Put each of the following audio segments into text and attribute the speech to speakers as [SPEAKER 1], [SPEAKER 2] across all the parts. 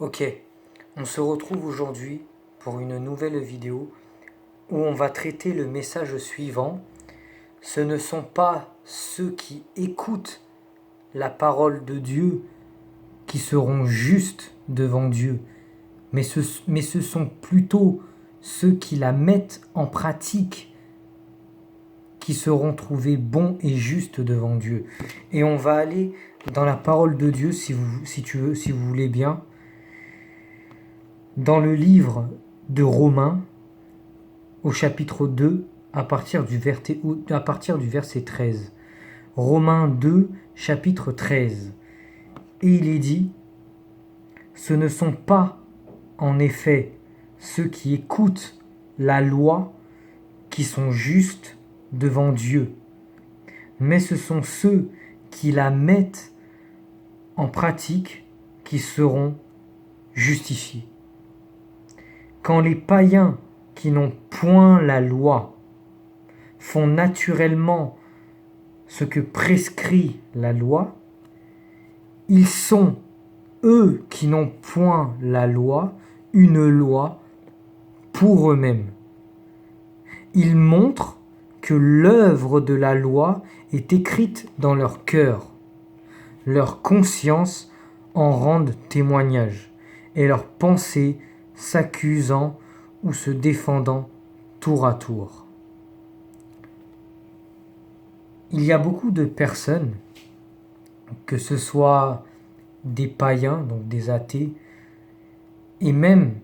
[SPEAKER 1] Ok, on se retrouve aujourd'hui pour une nouvelle vidéo où on va traiter le message suivant. Ce ne sont pas ceux qui écoutent la parole de Dieu qui seront justes devant Dieu, mais ce sont plutôt ceux qui la mettent en pratique qui seront trouvés bons et justes devant Dieu. Et on va aller dans la parole de Dieu si vous voulez bien. Dans le livre de Romains, au chapitre 2, à partir du verset 13. Romains 2, chapitre 13. Et il est dit, ce ne sont pas, en effet, ceux qui écoutent la loi qui sont justes devant Dieu, mais ce sont ceux qui la mettent en pratique qui seront justifiés. Quand les païens qui n'ont point la loi font naturellement ce que prescrit la loi, ils sont, eux qui n'ont point la loi, une loi pour eux-mêmes. Ils montrent que l'œuvre de la loi est écrite dans leur cœur. Leur conscience en rende témoignage, et leurs pensées s'accusant ou se défendant tour à tour. Il y a beaucoup de personnes, que ce soit des païens, donc des athées, et même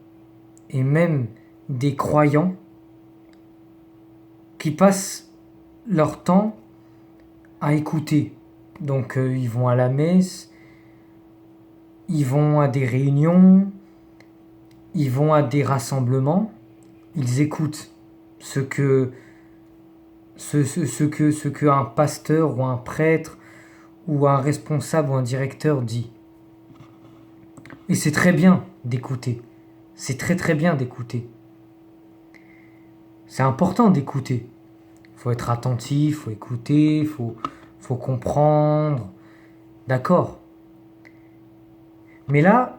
[SPEAKER 1] des croyants, qui passent leur temps à écouter. Donc ils vont à la messe, ils vont à des réunions, ils vont à des rassemblements, ils écoutent ce que un pasteur ou un prêtre ou un responsable ou un directeur dit. Et c'est très bien d'écouter. C'est très très bien d'écouter. C'est important d'écouter. Il faut être attentif, il faut écouter, il faut comprendre. D'accord. Mais là,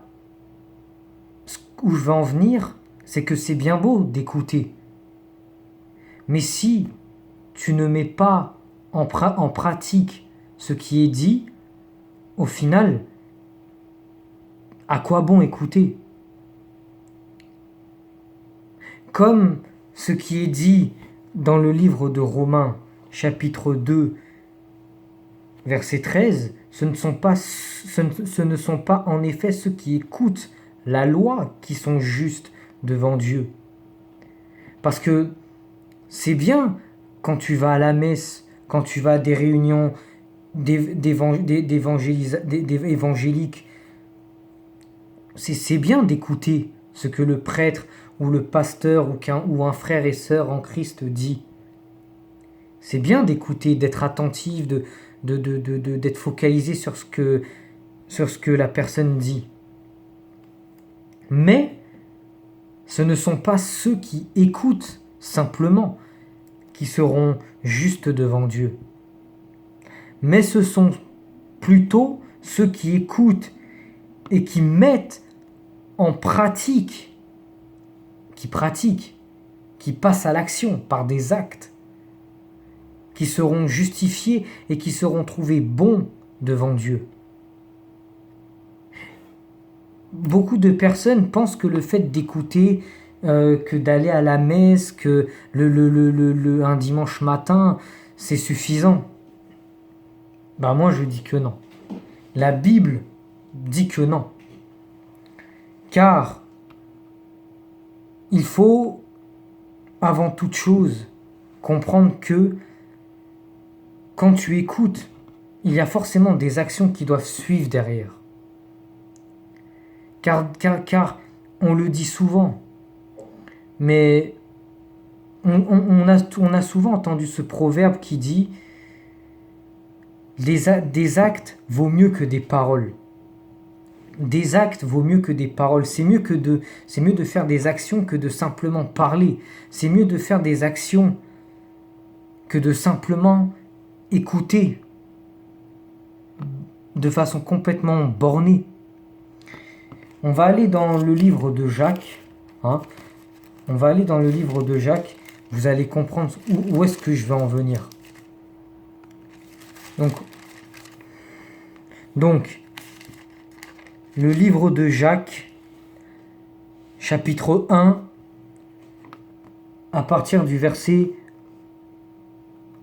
[SPEAKER 1] où je veux en venir, c'est que c'est bien beau d'écouter. Mais si tu ne mets pas en pratique ce qui est dit, au final, à quoi bon écouter? Comme ce qui est dit dans le livre de Romains, chapitre 2, verset 13, ce ne sont pas en effet ceux qui écoutent la loi qui sont justes devant Dieu. Parce que c'est bien quand tu vas à la messe, quand tu vas à des réunions évangéliques, c'est bien d'écouter ce que le prêtre ou le pasteur ou un frère et sœur en Christ dit. C'est bien d'écouter, d'être attentif, d'être focalisé sur ce que la personne dit. Mais ce ne sont pas ceux qui écoutent simplement qui seront justes devant Dieu. Mais ce sont plutôt ceux qui écoutent et qui mettent en pratique, qui passent à l'action par des actes, qui seront justifiés et qui seront trouvés bons devant Dieu. Beaucoup de personnes pensent que le fait d'écouter, que d'aller à la messe, que un dimanche matin, c'est suffisant. Moi je dis que non. La Bible dit que non. Car il faut, avant toute chose, comprendre que quand tu écoutes, il y a forcément des actions qui doivent suivre derrière. Car on le dit souvent, mais on a souvent entendu ce proverbe qui dit des actes vaut mieux que des paroles. Des actes vaut mieux que des paroles. C'est mieux de faire des actions que de simplement parler. C'est mieux de faire des actions que de simplement écouter de façon complètement bornée. On va aller dans le livre de Jacques. Hein. On va aller dans le livre de Jacques. Vous allez comprendre où est-ce que je vais en venir. Donc, le livre de Jacques, chapitre 1, à partir du verset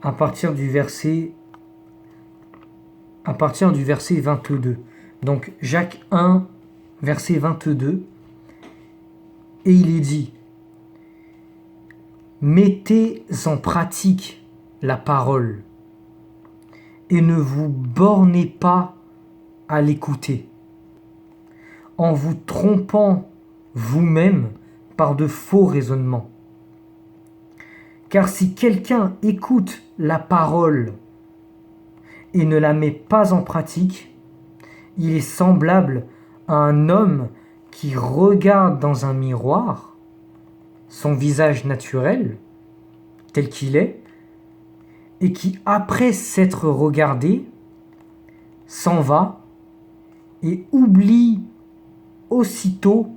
[SPEAKER 1] 22. Donc, Jacques 1, verset 22, et il est dit: mettez en pratique la parole et ne vous bornez pas à l'écouter, en vous trompant vous-même par de faux raisonnements. Car si quelqu'un écoute la parole et ne la met pas en pratique, il est semblable à un homme qui regarde dans un miroir son visage naturel, tel qu'il est, et qui, après s'être regardé, s'en va et oublie aussitôt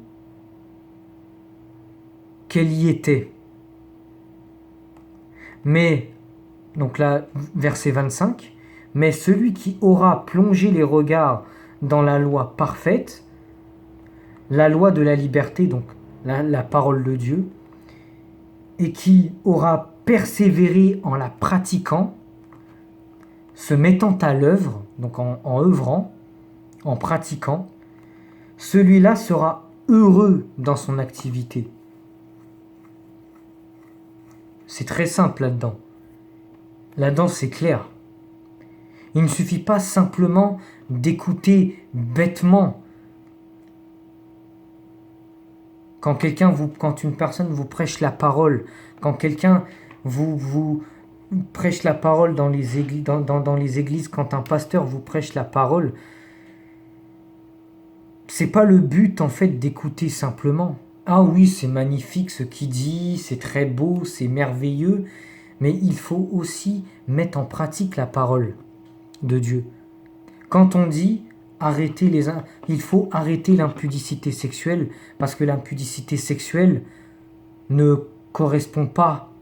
[SPEAKER 1] qu'elle y était. Mais, donc là, verset 25, mais celui qui aura plongé les regards dans la loi parfaite, la loi de la liberté, donc la parole de Dieu, et qui aura persévéré en la pratiquant, se mettant à l'œuvre, donc en œuvrant, en pratiquant, celui-là sera heureux dans son activité. C'est très simple là-dedans. Là-dedans, c'est clair. Il ne suffit pas simplement d'écouter bêtement. Quand une personne vous prêche la parole, quand quelqu'un vous prêche la parole dans les églises, quand un pasteur vous prêche la parole, c'est pas le but en fait d'écouter simplement. Ah oui, c'est magnifique ce qu'il dit, c'est très beau, c'est merveilleux, mais il faut aussi mettre en pratique la parole de Dieu. Quand on dit il faut arrêter l'impudicité sexuelle, parce que l'impudicité sexuelle ne correspond pas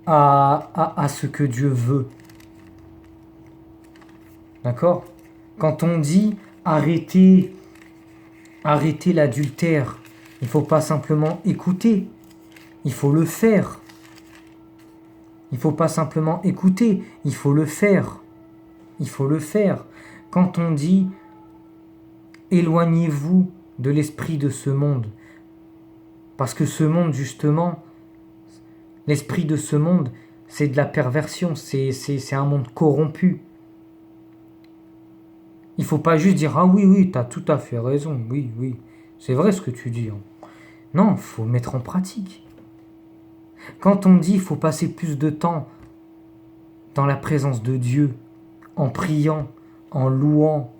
[SPEAKER 1] à ce que Dieu veut. D'accord ? Quand on dit arrêter l'adultère, il ne faut pas simplement écouter, il faut le faire. Il ne faut pas simplement écouter, il faut le faire. Il faut le faire. Quand on dit éloignez-vous de l'esprit de ce monde, parce que ce monde, justement, l'esprit de ce monde, c'est de la perversion, c'est un monde corrompu. Il ne faut pas juste dire ah oui, tu as tout à fait raison, oui, c'est vrai ce que tu dis. Non, il faut mettre en pratique. Quand on dit il faut passer plus de temps dans la présence de Dieu, en priant, en louant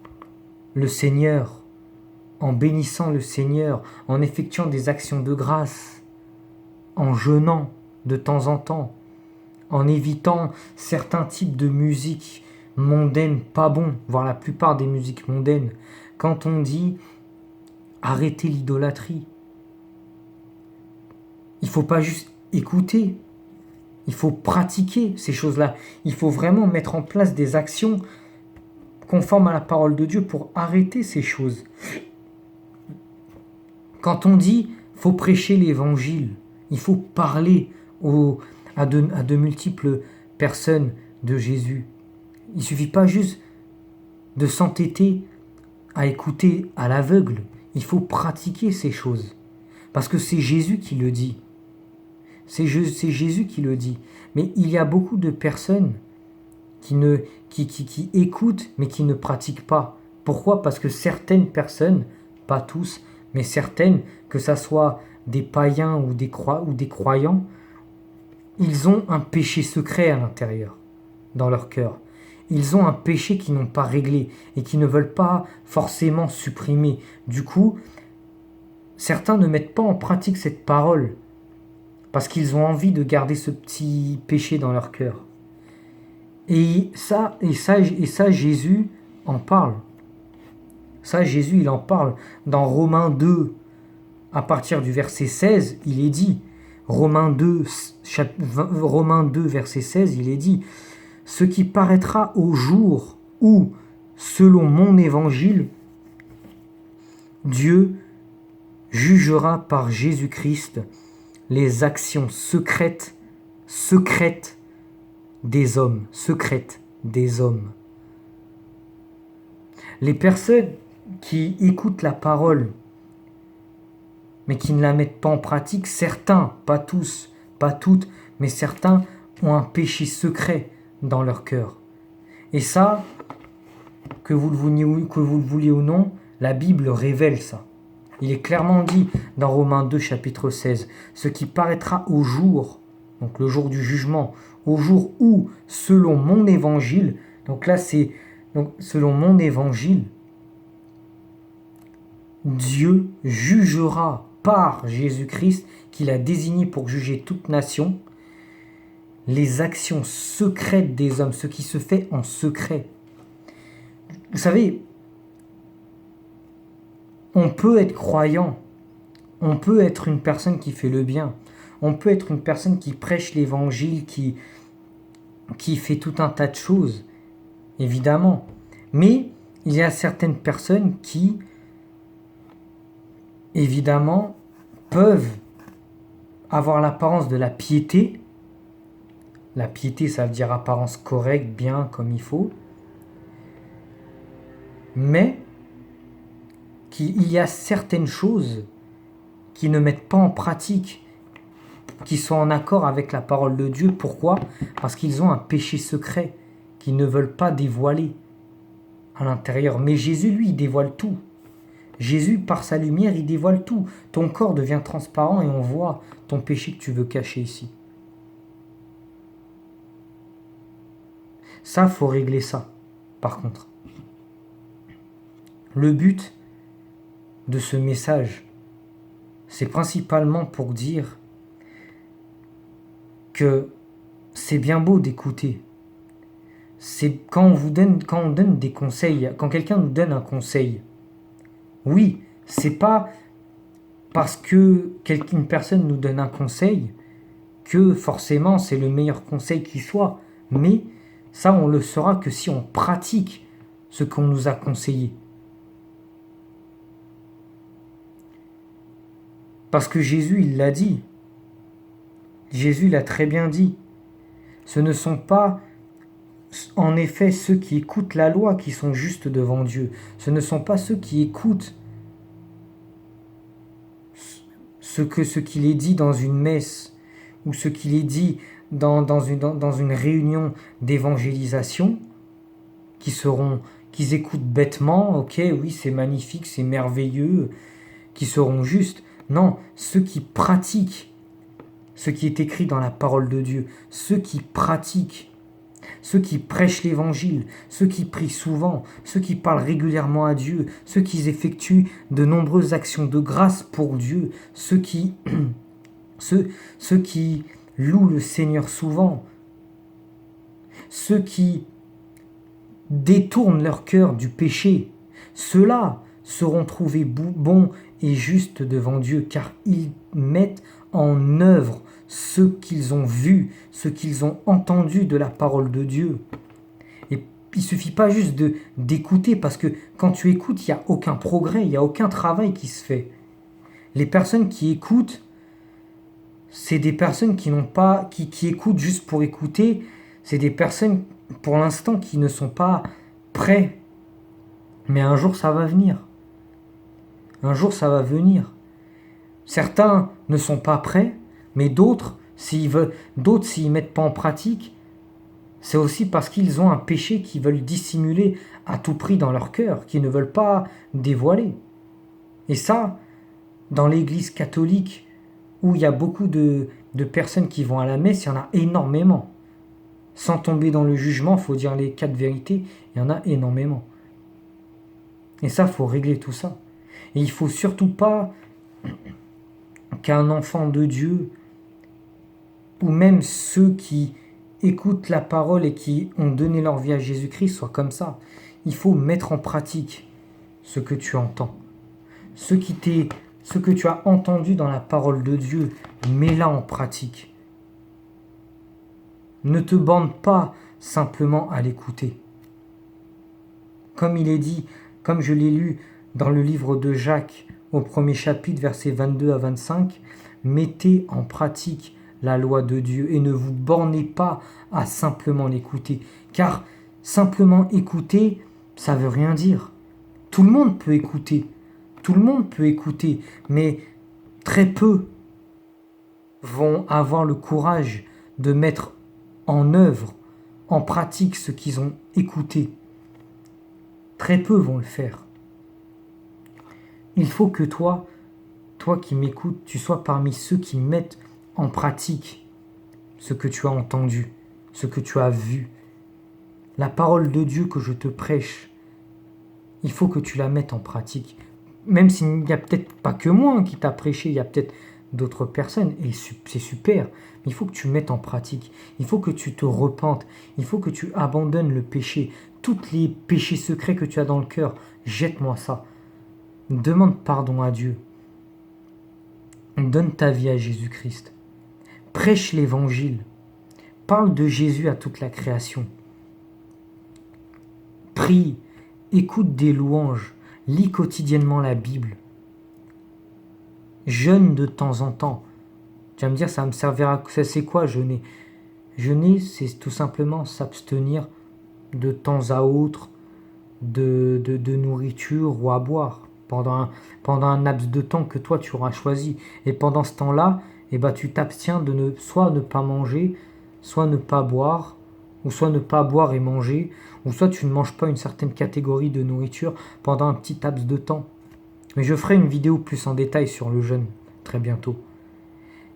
[SPEAKER 1] le Seigneur, en bénissant le Seigneur, en effectuant des actions de grâce, en jeûnant de temps en temps, en évitant certains types de musique mondaine, pas bon, voire la plupart des musiques mondaines. Quand on dit arrêtez l'idolâtrie, il ne faut pas juste écouter, il faut pratiquer ces choses-là. Il faut vraiment mettre en place des actions conformes à la parole de Dieu pour arrêter ces choses. Quand on dit faut prêcher l'évangile, il faut parler à de multiples personnes de Jésus. Il ne suffit pas juste de s'entêter à écouter à l'aveugle. Il faut pratiquer ces choses. Parce que c'est Jésus qui le dit. C'est Jésus qui le dit. Mais il y a beaucoup de personnes qui écoutent mais qui ne pratiquent pas. Pourquoi ? Parce que certaines personnes, pas tous, mais certaines, que ça soit des païens ou des croyants, ils ont un péché secret à l'intérieur, dans leur cœur. Ils ont un péché qu'ils n'ont pas réglé et qu'ils ne veulent pas forcément supprimer. Du coup, certains ne mettent pas en pratique cette parole parce qu'ils ont envie de garder ce petit péché dans leur cœur. Et ça, Jésus en parle. Ça, Jésus, il en parle dans Romains 2, à partir du verset 16, il est dit, Romains 2, verset 16, il est dit, ce qui paraîtra au jour où, selon mon évangile, Dieu jugera par Jésus-Christ les actions secrètes des hommes, Les personnes qui écoutent la parole, mais qui ne la mettent pas en pratique, certains, pas tous, pas toutes, mais certains ont un péché secret dans leur cœur. Et ça, que vous le vouliez ou non, la Bible révèle ça. Il est clairement dit dans Romains 2, chapitre 16, ce qui paraîtra au jour, donc le jour du jugement, au jour où, selon mon évangile, donc là c'est selon mon évangile, Dieu jugera par Jésus-Christ, qu'il a désigné pour juger toute nation, les actions secrètes des hommes, ce qui se fait en secret. Vous savez, on peut être croyant, on peut être une personne qui fait le bien, on peut être une personne qui prêche l'évangile, qui fait tout un tas de choses, évidemment. Mais il y a certaines personnes qui, évidemment, peuvent avoir l'apparence de la piété. La piété, ça veut dire apparence correcte, bien, comme il faut. Mais qu'il y a certaines choses qui ne mettent pas en pratique, qui sont en accord avec la parole de Dieu. Pourquoi ? Parce qu'ils ont un péché secret qu'ils ne veulent pas dévoiler à l'intérieur. Mais Jésus, lui, il dévoile tout. Jésus, par sa lumière, il dévoile tout. Ton corps devient transparent et on voit ton péché que tu veux cacher ici. Ça, faut régler ça, par contre. Le but de ce message, c'est principalement pour dire que c'est bien beau d'écouter. C'est quand on donne des conseils, quand quelqu'un nous donne un conseil. Oui, c'est pas parce que une personne nous donne un conseil que forcément c'est le meilleur conseil qui soit. Mais ça, on le saura que si on pratique ce qu'on nous a conseillé. Parce que Jésus, il l'a dit. Jésus l'a très bien dit. Ce ne sont pas, en effet, ceux qui écoutent la loi qui sont justes devant Dieu. Ce ne sont pas ceux qui écoutent ce qu'il est dit dans une messe ou ce qu'il est dit dans une réunion d'évangélisation qu'ils écoutent bêtement. Ok, oui, c'est magnifique, c'est merveilleux, qui seront justes. Non, ceux qui pratiquent ce qui est écrit dans la parole de Dieu, ceux qui pratiquent, ceux qui prêchent l'évangile, ceux qui prient souvent, ceux qui parlent régulièrement à Dieu, ceux qui effectuent de nombreuses actions de grâce pour Dieu, ceux qui louent le Seigneur souvent, ceux qui détournent leur cœur du péché, ceux-là seront trouvés bons et justes devant Dieu, car ils mettent en œuvre ce qu'ils ont vu, ce qu'ils ont entendu de la parole de Dieu. Et il ne suffit pas juste d'écouter, parce que quand tu écoutes, il n'y a aucun progrès, il n'y a aucun travail qui se fait. Les personnes qui écoutent, c'est des personnes qui écoutent juste pour écouter. C'est des personnes, pour l'instant, qui ne sont pas prêts. Mais un jour, ça va venir. Un jour, ça va venir. Certains ne sont pas prêts, mais d'autres, s'ils mettent pas en pratique, c'est aussi parce qu'ils ont un péché qu'ils veulent dissimuler à tout prix dans leur cœur, qu'ils ne veulent pas dévoiler. Et ça, dans l'église catholique, où il y a beaucoup de personnes qui vont à la messe, il y en a énormément. Sans tomber dans le jugement, il faut dire les 4 vérités, il y en a énormément. Et ça, il faut régler tout ça. Et il ne faut surtout pas qu'un enfant de Dieu, ou même ceux qui écoutent la parole et qui ont donné leur vie à Jésus-Christ, soient comme ça. Il faut mettre en pratique ce que tu entends. Ce que tu as entendu dans la parole de Dieu, mets-la en pratique. Ne te borne pas simplement à l'écouter. Comme il est dit, comme je l'ai lu dans le livre de Jacques, au premier chapitre, versets 22 à 25, mettez en pratique la loi de Dieu et ne vous bornez pas à simplement l'écouter. Car simplement écouter, ça ne veut rien dire. Tout le monde peut écouter. Tout le monde peut écouter, mais très peu vont avoir le courage de mettre en œuvre, en pratique ce qu'ils ont écouté. Très peu vont le faire. Il faut que toi qui m'écoutes, tu sois parmi ceux qui mettent en pratique ce que tu as entendu, ce que tu as vu. La parole de Dieu que je te prêche, il faut que tu la mettes en pratique. Même s'il n'y a peut-être pas que moi qui t'a prêché, il y a peut-être d'autres personnes, et c'est super, mais il faut que tu mettes en pratique. Il faut que tu te repentes, il faut que tu abandonnes le péché. Tous les péchés secrets que tu as dans le cœur, jette-moi ça. Demande pardon à Dieu. Donne ta vie à Jésus-Christ. Prêche l'évangile. Parle de Jésus à toute la création. Prie, écoute des louanges, lis quotidiennement la Bible. Jeûne de temps en temps. Tu vas me dire, ça me servira. C'est quoi jeûner? Jeûner, c'est tout simplement s'abstenir de temps à autre de nourriture ou à boire pendant un laps de temps que toi tu auras choisi. Et pendant ce temps-là, tu t'abstiens de soit ne pas manger, soit ne pas boire, ou soit ne pas boire et manger, ou soit tu ne manges pas une certaine catégorie de nourriture pendant un petit laps de temps. Mais je ferai une vidéo plus en détail sur le jeûne très bientôt.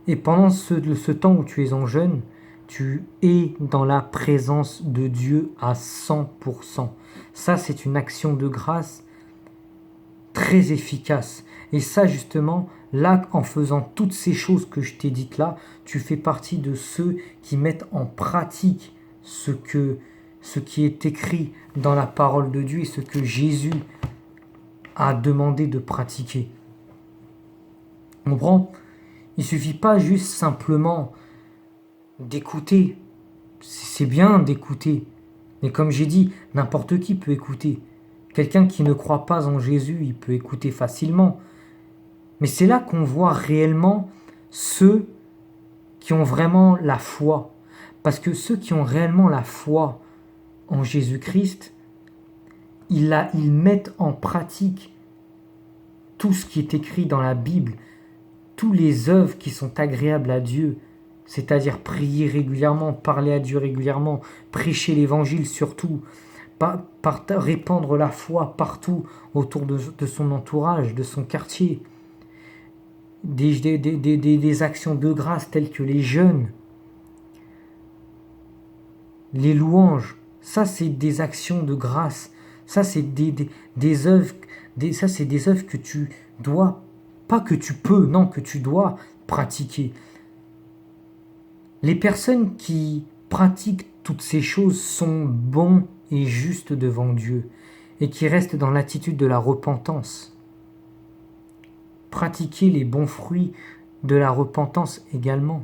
[SPEAKER 1] Et pendant ce temps où tu es en jeûne, tu es dans la présence de Dieu à 100%. Ça, c'est une action de grâce très efficace. Et ça, justement, là, en faisant toutes ces choses que je t'ai dites là, tu fais partie de ceux qui mettent en pratique ce qui est écrit dans la parole de Dieu et ce que Jésus a demandé de pratiquer. On comprend ? Il ne suffit pas juste simplement d'écouter. C'est bien d'écouter. Mais comme j'ai dit, n'importe qui peut écouter. Quelqu'un qui ne croit pas en Jésus, il peut écouter facilement. Mais c'est là qu'on voit réellement ceux qui ont vraiment la foi. Parce que ceux qui ont réellement la foi en Jésus-Christ, ils mettent en pratique tout ce qui est écrit dans la Bible, toutes les œuvres qui sont agréables à Dieu, c'est-à-dire prier régulièrement, parler à Dieu régulièrement, prêcher l'évangile surtout, répandre la foi partout autour de son entourage, de son quartier. Des actions de grâce telles que les jeûnes, les louanges, ça c'est des actions de grâce, ça c'est des œuvres, ça c'est des œuvres que tu dois, pas que tu peux, non, que tu dois pratiquer. Les personnes qui pratiquent toutes ces choses sont bons et justes devant Dieu et qui restent dans l'attitude de la repentance. Pratiquer les bons fruits de la repentance également.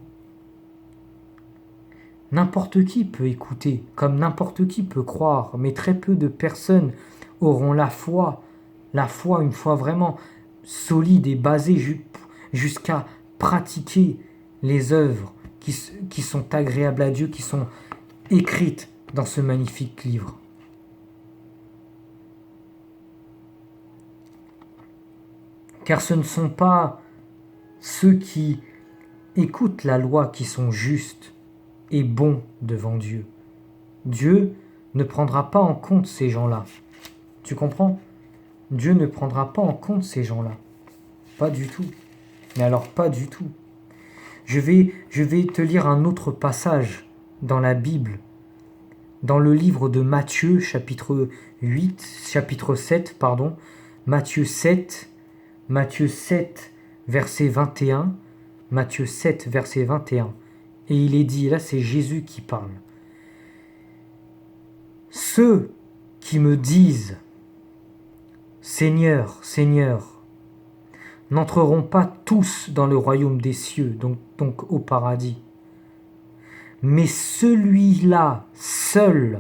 [SPEAKER 1] N'importe qui peut écouter, comme n'importe qui peut croire, mais très peu de personnes auront la foi, une foi vraiment solide et basée jusqu'à pratiquer les œuvres qui sont agréables à Dieu, qui sont écrites dans ce magnifique livre. Car ce ne sont pas ceux qui écoutent la loi qui sont justes et bons devant Dieu. Dieu ne prendra pas en compte ces gens-là. Tu comprends ? Dieu ne prendra pas en compte ces gens-là. Pas du tout. Mais alors pas du tout. Je vais te lire un autre passage dans la Bible, dans le livre de Matthieu, chapitre 7, Matthieu 7, verset 21, Matthieu 7, verset 21. Et il est dit, là c'est Jésus qui parle. Ceux qui me disent, Seigneur, Seigneur, n'entreront pas tous dans le royaume des cieux, donc au paradis, mais celui-là seul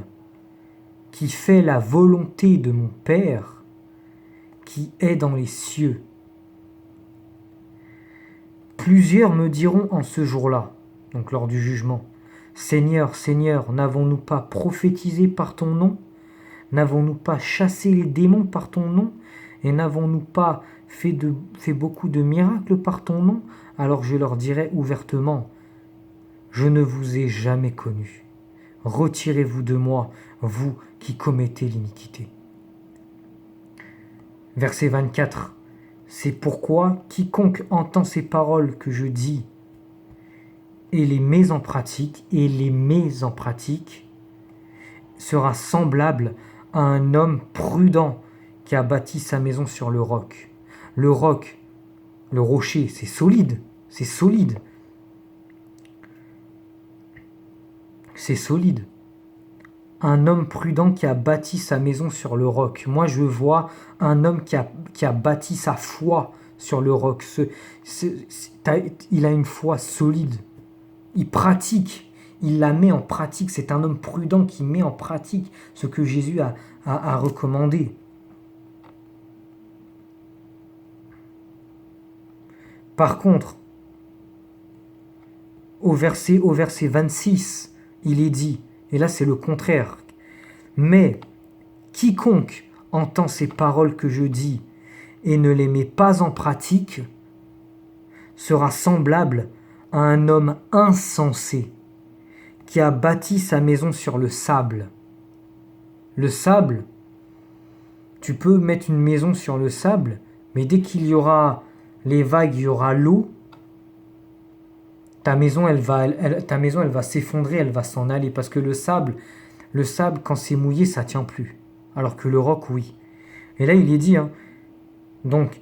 [SPEAKER 1] qui fait la volonté de mon Père qui est dans les cieux. Plusieurs me diront en ce jour-là, donc lors du jugement, Seigneur, Seigneur, n'avons-nous pas prophétisé par ton nom? N'avons-nous pas chassé les démons par ton nom? Et n'avons-nous pas fait beaucoup de miracles par ton nom? Alors je leur dirai ouvertement, je ne vous ai jamais connu. Retirez-vous de moi, vous qui commettez l'iniquité. Verset 24. C'est pourquoi quiconque entend ces paroles que je dis et les met en pratique, sera semblable à un homme prudent qui a bâti sa maison sur le roc. Le roc, le rocher, c'est solide, c'est solide. C'est solide. Un homme prudent qui a bâti sa maison sur le roc. Moi, je vois un homme qui a bâti sa foi sur le roc. Il a une foi solide. Il pratique. Il la met en pratique. C'est un homme prudent qui met en pratique ce que Jésus a recommandé. Par contre, au verset 26, il est dit, et là c'est le contraire, mais quiconque entend ces paroles que je dis et ne les met pas en pratique sera semblable à un homme insensé qui a bâti sa maison sur le sable. Le sable, tu peux mettre une maison sur le sable, mais dès qu'il y aura les vagues, il y aura l'eau, ta maison elle va s'effondrer, elle va s'en aller, parce que le sable quand c'est mouillé, ça tient plus. Alors que le roc, oui. Et là, il est dit, donc,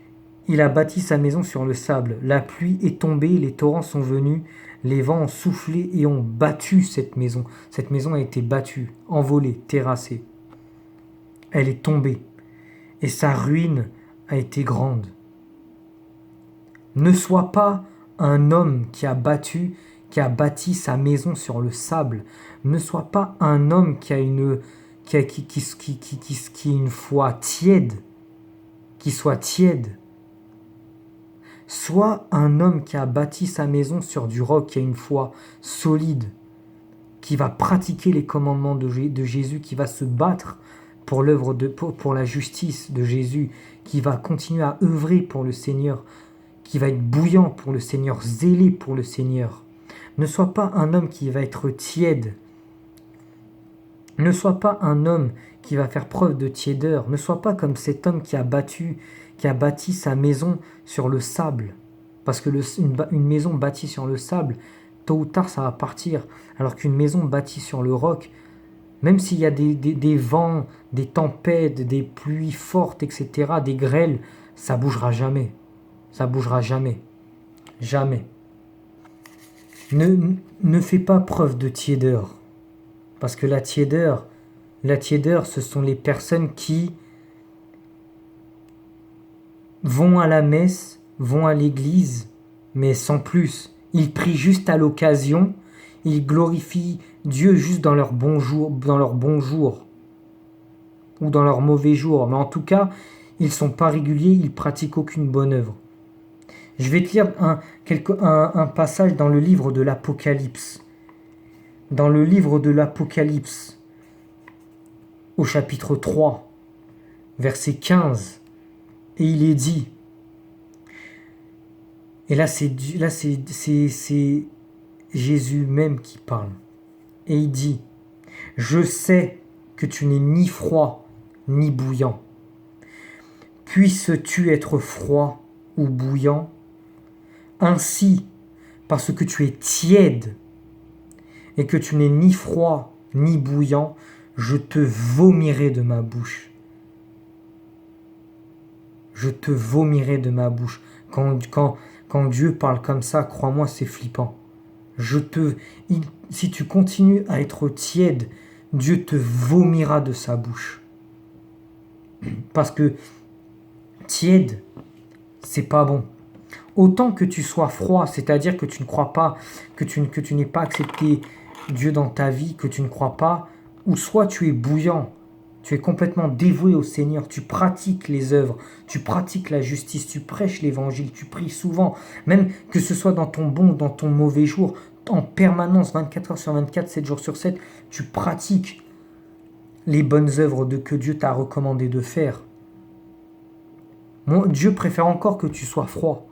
[SPEAKER 1] il a bâti sa maison sur le sable. La pluie est tombée, les torrents sont venus, les vents ont soufflé et ont battu cette maison. Cette maison a été battue, envolée, terrassée. Elle est tombée. Et sa ruine a été grande. Ne sois pas un homme qui a bâti sa maison sur le sable. Ne sois pas un homme qui a une foi tiède, qui soit tiède. Sois un homme qui a bâti sa maison sur du roc, qui a une foi solide, qui va pratiquer les commandements de Jésus, qui va se battre pour la justice de Jésus, qui va continuer à œuvrer pour le Seigneur, qui va être bouillant pour le Seigneur, zélé pour le Seigneur. Ne sois pas un homme qui va être tiède. Ne sois pas un homme qui va faire preuve de tiédeur. Ne sois pas comme cet homme qui a bâti sa maison sur le sable. Parce que une maison bâtie sur le sable, tôt ou tard, ça va partir. Alors qu'une maison bâtie sur le roc, même s'il y a des vents, des tempêtes, des pluies fortes, etc., des grêles, ça bougera jamais. Ça bougera jamais. Jamais. Ne fais pas preuve de tiédeur. Parce que la tiédeur, ce sont les personnes qui vont à la messe, vont à l'église, mais sans plus. Ils prient juste à l'occasion. Ils glorifient Dieu juste dans leur bon jour, ou dans leur mauvais jour. Mais en tout cas, ils ne sont pas réguliers, ils pratiquent aucune bonne œuvre. Je vais te lire un passage dans le livre de l'Apocalypse. Dans le livre de l'Apocalypse, au chapitre 3, verset 15, et il est dit, et là c'est Jésus même qui parle, et il dit, je sais que tu n'es ni froid ni bouillant. Puisses-tu être froid ou bouillant? Ainsi, parce que tu es tiède et que tu n'es ni froid ni bouillant, je te vomirai de ma bouche. Je te vomirai de ma bouche. Quand Dieu parle comme ça, crois-moi, c'est flippant. Si tu continues à être tiède, Dieu te vomira de sa bouche. Parce que tiède, c'est pas bon. Autant que tu sois froid, c'est-à-dire que tu ne crois pas, que tu n'aies pas accepté Dieu dans ta vie, que tu ne crois pas, ou soit tu es bouillant, tu es complètement dévoué au Seigneur, tu pratiques les œuvres, tu pratiques la justice, tu prêches l'évangile, tu pries souvent, même que ce soit dans ton bon ou dans ton mauvais jour, en permanence, 24 heures sur 24, 7 jours sur 7, tu pratiques les bonnes œuvres que Dieu t'a recommandé de faire. Dieu préfère encore que tu sois froid.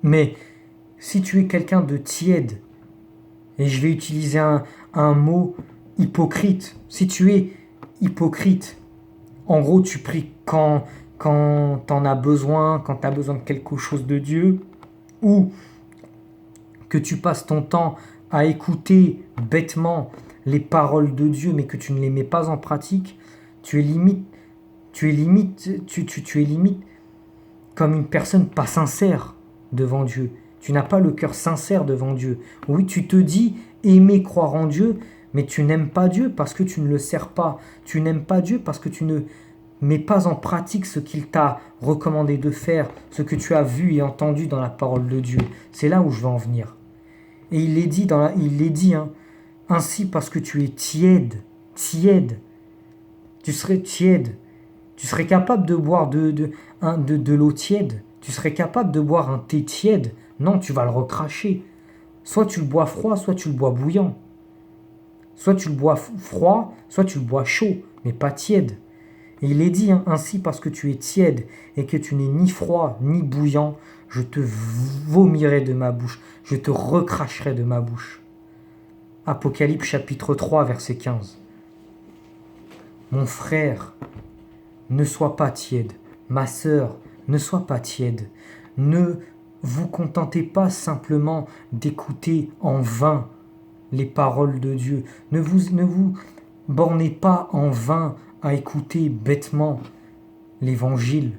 [SPEAKER 1] Mais si tu es quelqu'un de tiède, et je vais utiliser un mot hypocrite, si tu es hypocrite, en gros tu pries quand t'en as besoin, quand tu as besoin de quelque chose de Dieu, ou que tu passes ton temps à écouter bêtement les paroles de Dieu, mais que tu ne les mets pas en pratique, tu es limite comme une personne pas sincère devant Dieu. Tu n'as pas le cœur sincère devant Dieu. Oui, tu te dis aimer croire en Dieu, mais tu n'aimes pas Dieu parce que tu ne le sers pas. Tu n'aimes pas Dieu parce que tu ne mets pas en pratique ce qu'il t'a recommandé de faire, ce que tu as vu et entendu dans la parole de Dieu. C'est là où je veux en venir. Et il l'est dit, ainsi parce que tu es tiède, tu serais tiède. Tu serais capable de boire de l'eau tiède. Tu serais capable de boire un thé tiède. Non, tu vas le recracher. Soit tu le bois froid, soit tu le bois bouillant. Soit tu le bois froid, soit tu le bois chaud, mais pas tiède. Et il est dit, ainsi parce que tu es tiède et que tu n'es ni froid ni bouillant, je te vomirai de ma bouche, je te recracherai de ma bouche. Apocalypse chapitre 3, verset 15. Mon frère, ne sois pas tiède. Ma sœur, ne sois pas tiède. Ne vous contentez pas simplement d'écouter en vain les paroles de Dieu. Ne vous bornez pas en vain à écouter bêtement l'évangile.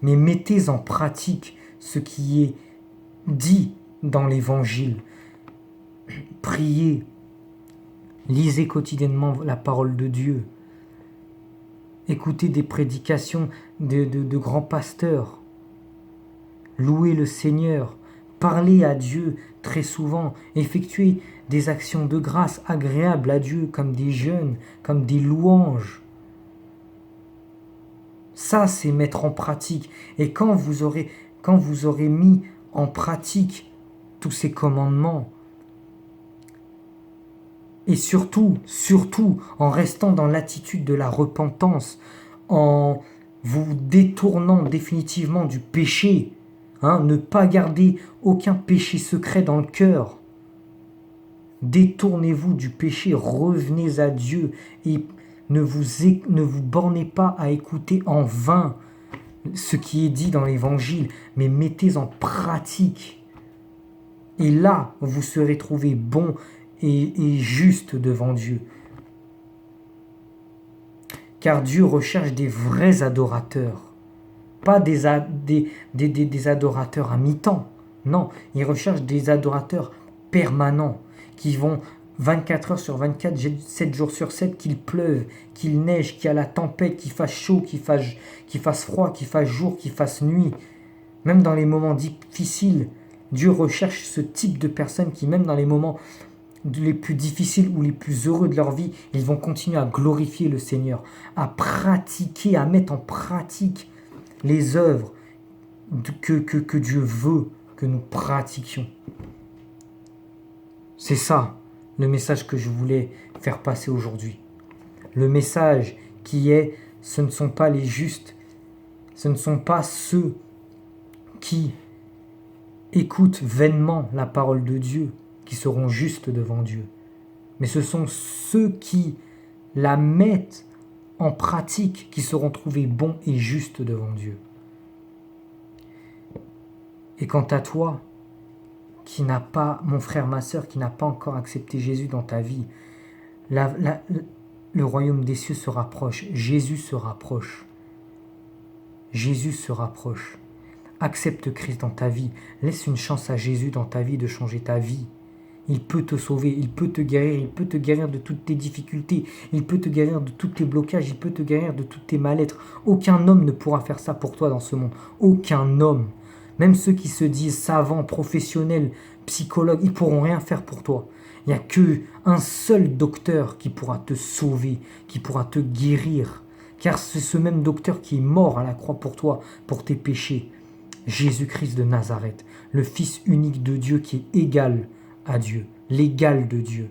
[SPEAKER 1] Mais mettez en pratique ce qui est dit dans l'évangile. Priez. Lisez quotidiennement la parole de Dieu. Écoutez des prédications de grands pasteurs. Louez le Seigneur. Parlez à Dieu très souvent. Effectuez des actions de grâce agréables à Dieu comme des jeûnes, comme des louanges. Ça, c'est mettre en pratique. Et quand vous aurez mis en pratique tous ces commandements, et surtout, en restant dans l'attitude de la repentance, en vous détournant définitivement du péché, ne pas garder aucun péché secret dans le cœur. Détournez-vous du péché, revenez à Dieu et ne vous bornez pas à écouter en vain ce qui est dit dans l'évangile, mais mettez en pratique. Et là, vous serez trouvé bon et juste devant Dieu. Car Dieu recherche des vrais adorateurs, pas des adorateurs à mi-temps. Non, il recherche des adorateurs permanents qui vont 24 heures sur 24, 7 jours sur 7, qu'il pleuve, qu'il neige, qu'il y a la tempête, qu'il fasse chaud, qu'il fasse froid, qu'il fasse jour, qu'il fasse nuit. Même dans les moments difficiles, Dieu recherche ce type de personnes qui, même dans les moments les plus difficiles ou les plus heureux de leur vie, ils vont continuer à glorifier le Seigneur, à pratiquer, à mettre en pratique les œuvres que Dieu veut que nous pratiquions. C'est ça le message que je voulais faire passer aujourd'hui. Le message qui est, ce ne sont pas les justes, ce ne sont pas ceux qui écoutent vainement la parole de Dieu, qui seront justes devant Dieu. Mais ce sont ceux qui la mettent en pratique qui seront trouvés bons et justes devant Dieu. Et quant à toi, qui n'a pas, mon frère, ma sœur, qui n'a pas encore accepté Jésus dans ta vie, le royaume des cieux se rapproche, Jésus se rapproche. Jésus se rapproche. Accepte Christ dans ta vie, laisse une chance à Jésus dans ta vie de changer ta vie. Il peut te sauver, il peut te guérir, il peut te guérir de toutes tes difficultés, il peut te guérir de tous tes blocages, il peut te guérir de toutes tes mal-être. Aucun homme ne pourra faire ça pour toi dans ce monde. Aucun homme. Même ceux qui se disent savants, professionnels, psychologues, ils ne pourront rien faire pour toi. Il n'y a qu'un seul docteur qui pourra te sauver, qui pourra te guérir. Car c'est ce même docteur qui est mort à la croix pour toi, pour tes péchés. Jésus-Christ de Nazareth, le Fils unique de Dieu qui est égal à Dieu, l'égal de Dieu.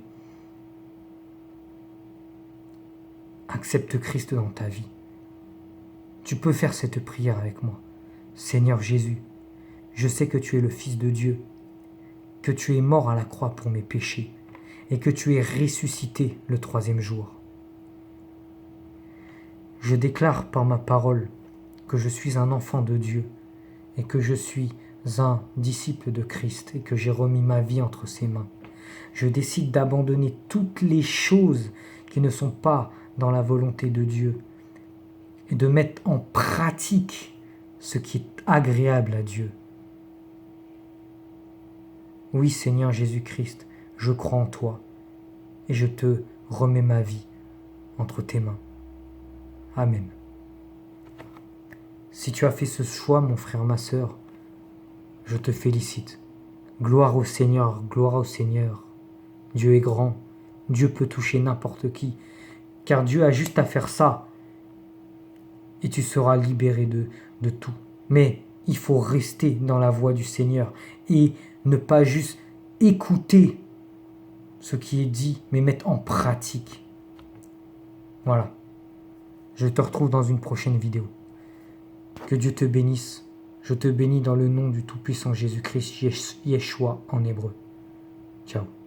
[SPEAKER 1] Accepte Christ dans ta vie. Tu peux faire cette prière avec moi. Seigneur Jésus, je sais que tu es le Fils de Dieu, que tu es mort à la croix pour mes péchés et que tu es ressuscité le 3e jour. Je déclare par ma parole que je suis un enfant de Dieu et que je suis un disciple de Christ et que j'ai remis ma vie entre ses mains. Je décide d'abandonner toutes les choses qui ne sont pas dans la volonté de Dieu et de mettre en pratique ce qui est agréable à Dieu. Oui, Seigneur Jésus-Christ, je crois en toi et je te remets ma vie entre tes mains. Amen. Si tu as fait ce choix, mon frère, ma sœur, je te félicite. Gloire au Seigneur, gloire au Seigneur. Dieu est grand, Dieu peut toucher n'importe qui, car Dieu a juste à faire ça et tu seras libéré de tout. Mais il faut rester dans la voie du Seigneur et ne pas juste écouter ce qui est dit, mais mettre en pratique. Voilà. Je te retrouve dans une prochaine vidéo. Que Dieu te bénisse. Je te bénis dans le nom du Tout-Puissant Jésus-Christ, Yeshua en hébreu. Ciao.